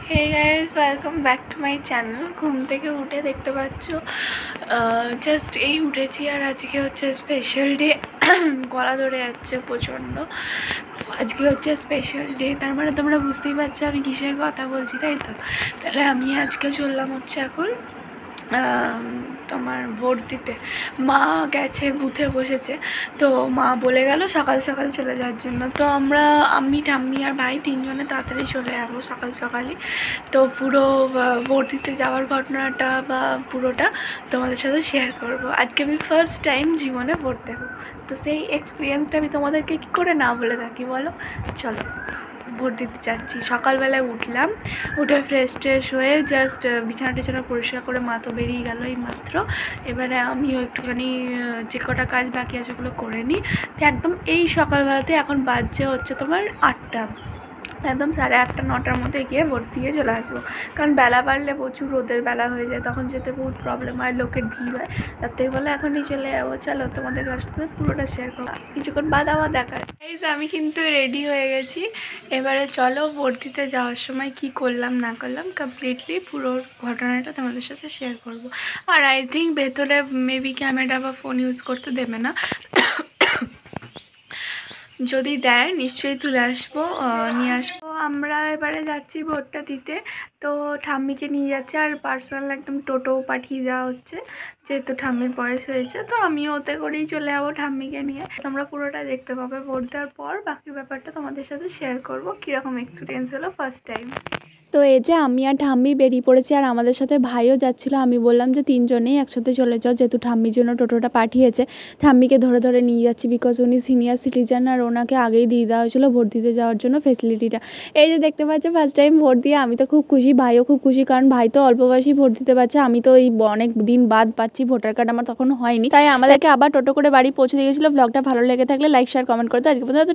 Hey guys, welcome back to my channel. ঘুম থেকে উঠে দেখতে পাচ্ছ জাস্ট এই উঠেছি, আর আজকে হচ্ছে স্পেশাল ডে। গলা ধরে যাচ্ছে প্রচণ্ড। আজকে হচ্ছে স্পেশাল ডে, তার মানে তোমরা বুঝতেই পারছো আমি কিসের কথা বলছি, তাই তো? তাহলে আমি আজকে চললাম হচ্ছে এখন তোমার ভোট দিতে। মা গেছে, বুথে বসেছে, তো মা বলে গেল সকাল সকাল চলে যাওয়ার জন্য। তো আমি ঠাম্মি আর ভাই তিনজনে তাড়াতাড়ি চলে যাবো সকাল সকালই। তো পুরো ভোট দিতে যাওয়ার ঘটনাটা বা পুরোটা তোমাদের সাথে শেয়ার করব। আজকে আমি ফার্স্ট টাইম জীবনে ভোট দেবো, তো সেই এক্সপিরিয়েন্সটা আমি তোমাদেরকে কী করে না বলে থাকি বলো। চলো ভোট দিতে যাচ্ছি। সকালবেলায় উঠলাম, উঠে ফ্রেশ হয়ে জাস্ট বিছানা পরিষ্কার করে মা তো বেরিয়ে গেল এই মাত্র। এবারে আমিও একটুখানি যে কটা কাজ বাকি আছে ওগুলো করে নিই। তো একদম এই সকালবেলাতে এখন বাজছে হচ্ছে তোমার 8টা, একদম 8:30 9টার মধ্যে গিয়ে ভোট দিয়ে চলে আসবো। কারণ বেলা বাড়লে প্রচুর রোদের বেলা হয়ে যায়, তখন যেতে বহুত প্রবলেম হয়, লোকের ভিড় হয়। তার থেকে বলে এখনই চলে যাবো। চলো তোমাদের কাছ থেকে পুরোটা শেয়ার করবো, কিছুক্ষণ বাদ আবার দেখা। আমি কিন্তু রেডি হয়ে গেছি। এবারে চলো ভোট দিতে যাওয়ার সময় কি করলাম না করলাম কমপ্লিটলি পুরো ঘটনাটা তোমাদের সাথে শেয়ার করব। আর আই থিঙ্ক ভেতরে মেবি ক্যামেরা বা ফোন ইউজ করতে দেবে না, যদি দেয় নিশ্চয়ই তুলে আসবো, নিয়ে আসবো। আমরা এবারে যাচ্ছি ভোটটা দিতে। তো ঠাম্মিকে নিয়ে যাচ্ছে, আর পার্সোনাল একদম টোটো পাঠিয়ে দেওয়া হচ্ছে, যেহেতু ঠাম্মির বয়স হয়েছে। তো আমিও ওতে করেই চলে যাবো ঠাম্মিকে নিয়ে। তোমরা পুরোটা দেখতে পাবে ভোট দেওয়ার পর। বাকি ব্যাপারটা তোমাদের সাথে শেয়ার করবো, কীরকম এক্সপিরিয়েন্স হলো ফার্স্ট টাইম। তো এই যে আমি আর ঠাম্মি বেরিয়ে পড়েছি, আর আমাদের সাথে ভাইও যাচ্ছিলো। আমি বললাম যে তিনজনেই একসাথে চলে যাও, যেহেতু ঠাম্মির জন্য টোটোটা পাঠিয়েছে। ঠাম্মিকে ধরে ধরে নিয়ে যাচ্ছি, বিকজ উনি সিনিয়র সিটিজেন, আর ওনাকে আগেই দিয়ে দেওয়া হয়েছিলো ভোট দিতে যাওয়ার জন্য ফেসিলিটিটা। এই যে দেখতে পাচ্ছ ফার্স্ট টাইম ভোট দিয়ে আমি তো খুব খুশি, ভাইও খুব খুশি, কারণ ভাই তো অল্প বয়সেই ভোট দিতে পারছে। আমি তো এই অনেক দিন বাদ পাচ্ছি, ভোটার কার্ড আমার তখন হয়নি। তাই আমাদেরকে আবার টোটো করে বাড়ি পৌঁছে দিয়ে গেছিলো। ব্লগটা ভালো লেগে থাকলে লাইক শেয়ার কমেন্ট করতে। আজকে পর্যন্ত